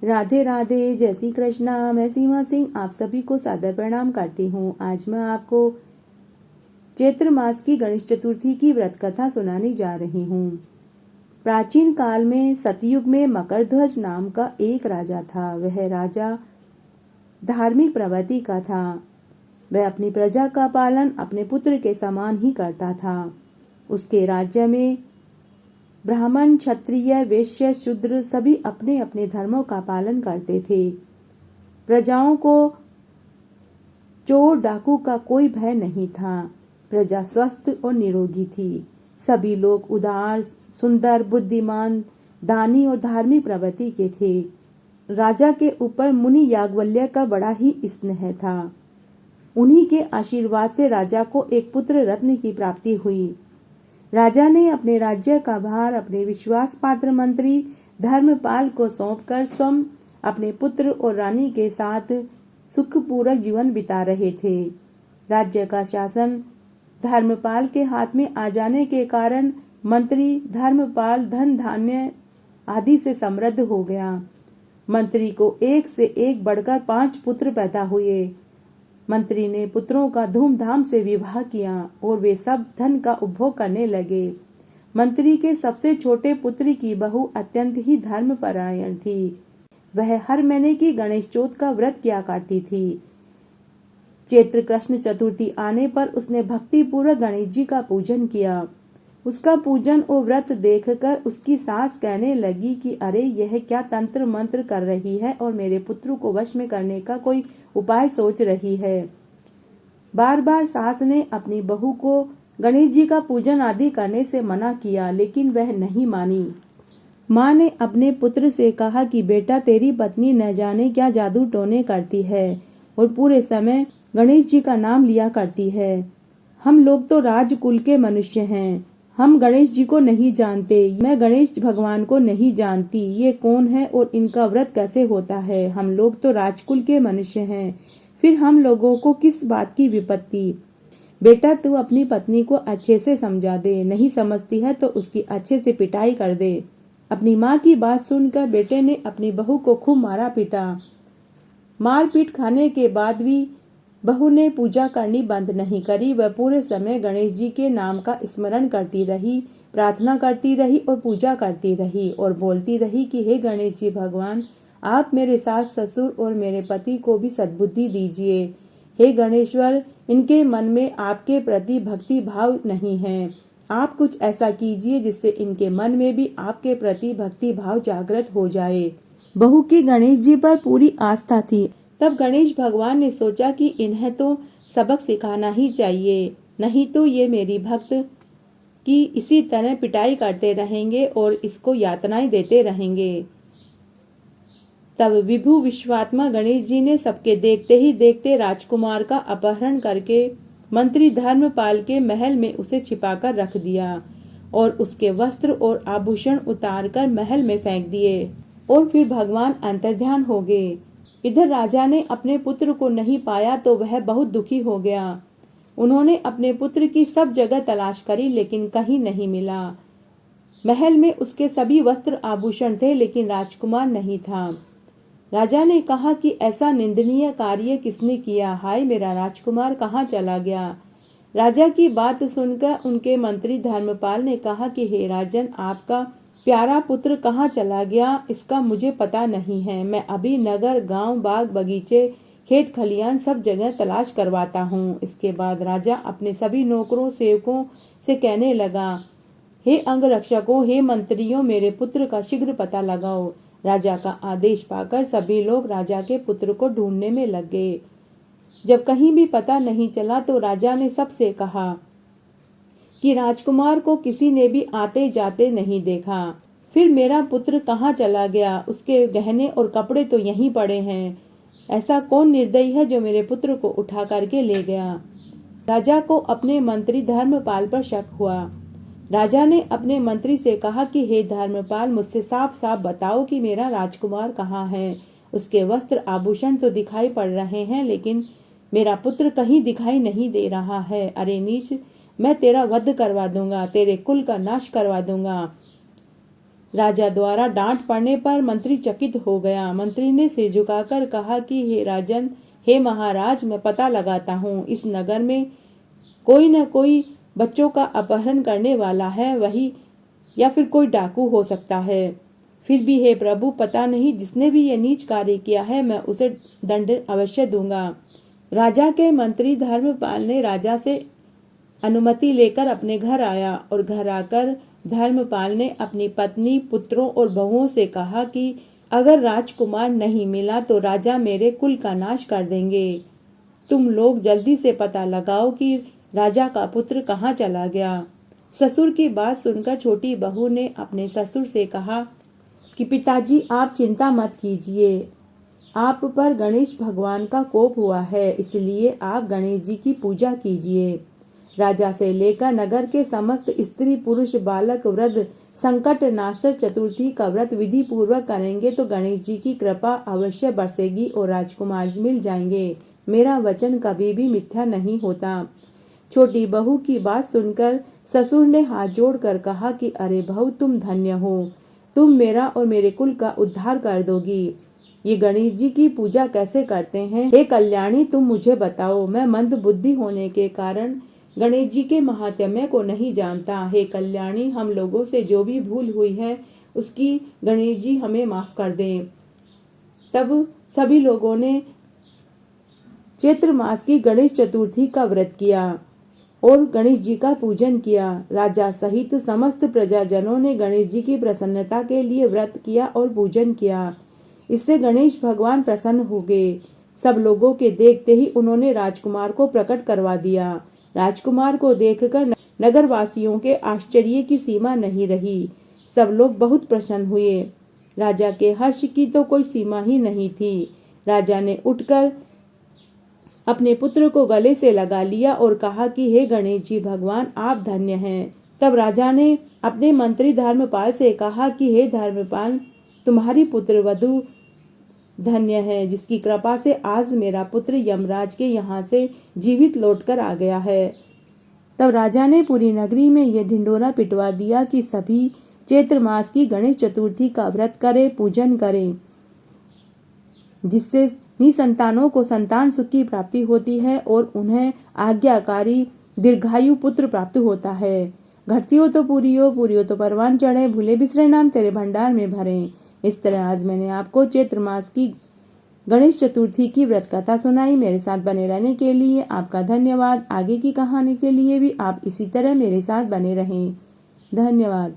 राधे राधे, जय श्री कृष्णा। मैं सीमा सिंह आप सभी को सादर प्रणाम करती हूँ। आज मैं आपको चैत्र मास की गणेश चतुर्थी की व्रत कथा सुनाने जा रही हूँ। प्राचीन काल में सतयुग में मकरध्वज नाम का एक राजा था। वह राजा धार्मिक प्रवृत्ति का था। वह अपनी प्रजा का पालन अपने पुत्र के समान ही करता था। उसके राज्य में ब्राह्मण, क्षत्रिय, वैश्य, शूद्र सभी अपने अपने धर्मों का पालन करते थे। प्रजाओं को चोर डाकू का कोई भय नहीं था। प्रजा स्वस्थ और निरोगी थी। सभी लोग उदार, सुंदर, बुद्धिमान, दानी और धार्मिक प्रवृत्ति के थे। राजा के ऊपर मुनि याज्ञवल्क्य का बड़ा ही स्नेह था। उन्हीं के आशीर्वाद से राजा को एक पुत्र रत्न की प्राप्ति हुई। राजा ने अपने राज्य का भार अपने विश्वास पात्र मंत्री धर्मपाल को सौंपकर स्वयं अपने पुत्र और रानी के साथ सुखपूर्वक जीवन बिता रहे थे। राज्य का शासन धर्मपाल के हाथ में आ जाने के कारण मंत्री धर्मपाल धन धान्य आदि से समृद्ध हो गया। मंत्री को एक से एक बढ़कर 5 पुत्र पैदा हुए। मंत्री ने पुत्रों का धूमधाम से विवाह किया और वे सब धन का उपभोग करने लगे। मंत्री के सबसे छोटे पुत्र की बहू अत्यंत ही धर्मपरायण थी। वह हर महीने की गणेश चौथ का व्रत किया करती थी। चैत्र कृष्ण चतुर्थी आने पर उसने भक्ति पूर्वक गणेश जी का पूजन किया। उसका पूजन और व्रत देखकर उसकी सास कहने लगी कि अरे यह क्या तंत्र मंत्र कर रही है और मेरे पुत्र को वश में करने का कोई उपाय सोच रही है। बार बार सास ने अपनी बहू को गणेश जी का पूजन आदि करने से मना किया, लेकिन वह नहीं मानी। माँ ने अपने पुत्र से कहा कि बेटा, तेरी पत्नी न जाने क्या जादू टोने करती है और पूरे समय गणेश जी का नाम लिया करती है। हम लोग तो राजकुल के मनुष्य हैं, हम गणेश जी को नहीं जानते। मैं गणेश भगवान को नहीं जानती, ये कौन है और इनका व्रत कैसे होता है। हम लोग तो राजकुल के मनुष्य हैं, फिर हम लोगों को किस बात की विपत्ति। बेटा, तू अपनी पत्नी को अच्छे से समझा दे, नहीं समझती है तो उसकी अच्छे से पिटाई कर दे। अपनी माँ की बात सुनकर बेटे ने अपनी बहू को खूब मारा पीटा। मारपीट खाने के बाद भी बहू ने पूजा करनी बंद नहीं करी। वह पूरे समय गणेश जी के नाम का स्मरण करती रही, प्रार्थना करती रही और पूजा करती रही और बोलती रही कि हे गणेश जी भगवान, आप मेरे सास ससुर और मेरे पति को भी सद्बुद्धि दीजिए। हे गणेश्वर, इनके मन में आपके प्रति भक्ति भाव नहीं है। आप कुछ ऐसा कीजिए जिससे इनके मन में भी आपके प्रति भक्ति भाव जागृत हो जाए। बहू की गणेश जी पर पूरी आस्था थी। तब गणेश भगवान ने सोचा कि इन्हें तो सबक सिखाना ही चाहिए, नहीं तो ये मेरी भक्त की इसी तरह पिटाई करते रहेंगे और इसको यातनाएं देते रहेंगे। तब विभु विश्वात्मा गणेश जी ने सबके देखते ही देखते राजकुमार का अपहरण करके मंत्री धर्मपाल के महल में उसे छिपाकर रख दिया और उसके वस्त्र और आभूषण उतारकर महल में फेंक दिए और फिर भगवान अंतर्ध्यान हो गए। इधर राजा ने अपने पुत्र को नहीं पाया तो वह बहुत दुखी हो गया। उन्होंने अपने पुत्र की सब जगह तलाश करी, लेकिन कहीं नहीं मिला। महल में उसके सभी वस्त्र आभूषण थे, लेकिन राजकुमार नहीं था। राजा ने कहा कि ऐसा निंदनीय कार्य किसने किया। हाय, मेरा राजकुमार कहाँ चला गया। राजा की बात सुनकर उनके मंत्री धर्मपाल ने कहा कि हे राजन, आपका प्यारा पुत्र कहाँ चला गया इसका मुझे पता नहीं है। मैं अभी नगर, गांव, बाग बगीचे, खेत खलियान सब जगह तलाश करवाता हूँ। इसके बाद राजा अपने सभी नौकरों सेवकों से कहने लगा, हे अंगरक्षकों, हे मंत्रियों, मेरे पुत्र का शीघ्र पता लगाओ। राजा का आदेश पाकर सभी लोग राजा के पुत्र को ढूंढने में लग गए। जब कहीं भी पता नहीं चला तो राजा ने सबसे कहा कि राजकुमार को किसी ने भी आते जाते नहीं देखा। फिर मेरा पुत्र कहाँ चला गया, उसके गहने और कपड़े तो यहीं पड़े हैं। ऐसा कौन निर्दयी है जो मेरे पुत्र को उठा करके ले गया। राजा को अपने मंत्री धर्मपाल पर शक हुआ। राजा ने अपने मंत्री से कहा कि हे धर्मपाल, मुझसे साफ साफ बताओ कि मेरा राजकुमार कहाँ है। उसके वस्त्र आभूषण तो दिखाई पड़ रहे हैं, लेकिन मेरा पुत्र कहीं दिखाई नहीं दे रहा है। अरे नीच, मैं तेरा वध करवा दूंगा, तेरे कुल का नाश करवा दूंगा। राजा द्वारा डांट पड़ने पर मंत्री चकित हो गया। मंत्री ने सिर झुकाकर कहा कि हे राजन, हे महाराज, मैं पता लगाता हूँ। इस नगर में कोई न कोई बच्चों का अपहरण करने वाला है, वही या फिर कोई डाकू हो सकता है। फिर भी हे प्रभु, पता नहीं, जिसने भी ये नीच कार्य किया है मैं उसे दंड अवश्य दूंगा। राजा के मंत्री धर्मपाल ने राजा से अनुमति लेकर अपने घर आया और घर आकर धर्मपाल ने अपनी पत्नी, पुत्रों और बहुओं से कहा कि अगर राजकुमार नहीं मिला तो राजा मेरे कुल का नाश कर देंगे। तुम लोग जल्दी से पता लगाओ कि राजा का पुत्र कहाँ चला गया। ससुर की बात सुनकर छोटी बहू ने अपने ससुर से कहा कि पिताजी, आप चिंता मत कीजिए, आप पर गणेश भगवान का कोप हुआ है, इसलिए आप गणेश जी की पूजा कीजिए। राजा से लेकर नगर के समस्त स्त्री पुरुष बालक वृद्ध संकट नाशक चतुर्थी का व्रत विधि पूर्वक करेंगे तो गणेश जी की कृपा अवश्य बरसेगी और राजकुमार मिल जाएंगे। मेरा वचन कभी भी मिथ्या नहीं होता। छोटी बहू की बात सुनकर ससुर ने हाथ जोड़कर कहा कि अरे बहू, तुम धन्य हो, तुम मेरा और मेरे कुल का उद्धार कर दोगी। ये गणेश जी की पूजा कैसे करते हैं? हे कल्याणी, तुम मुझे बताओ, मैं मंद बुद्धि होने के कारण गणेश जी के महात्म्य को नहीं जानता। हे कल्याणी, हम लोगों से जो भी भूल हुई है उसकी गणेश जी हमें माफ कर दें। तब सभी लोगों ने चैत्र मास की गणेश चतुर्थी का व्रत किया और गणेश जी का पूजन किया। राजा सहित समस्त प्रजाजनों ने गणेश जी की प्रसन्नता के लिए व्रत किया और पूजन किया। इससे गणेश भगवान प्रसन्न हो गए। सब लोगों के देखते ही उन्होंने राजकुमार को प्रकट करवा दिया। राजकुमार को देखकर नगरवासियों के आश्चर्य की सीमा नहीं रही। सब लोग बहुत प्रसन्न हुए। राजा के हर्ष की तो कोई सीमा ही नहीं थी। राजा ने उठकर अपने पुत्र को गले से लगा लिया और कहा कि हे गणेश जी भगवान, आप धन्य हैं। तब राजा ने अपने मंत्री धर्मपाल से कहा कि हे धर्मपाल, तुम्हारी पुत्र वधू धन्य है, जिसकी कृपा से आज मेरा पुत्र यमराज के यहाँ से जीवित लौटकर आ गया है। तब राजा ने पूरी नगरी में यह ढिंडोरा पिटवा दिया कि सभी चैत्र मास की गणेश चतुर्थी का व्रत करें, पूजन करें, जिससे निसंतानों को संतान सुख की प्राप्ति होती है और उन्हें आज्ञाकारी दीर्घायु पुत्र प्राप्त होता है। घटती हो तो पूरी हो तो परवान चढ़े, भूले बिसरे नाम तेरे भंडार में भरे। इस तरह आज मैंने आपको चैत्र मास की गणेश चतुर्थी की व्रत कथा सुनाई। मेरे साथ बने रहने के लिए आपका धन्यवाद। आगे की कहानी के लिए भी आप इसी तरह मेरे साथ बने रहें। धन्यवाद।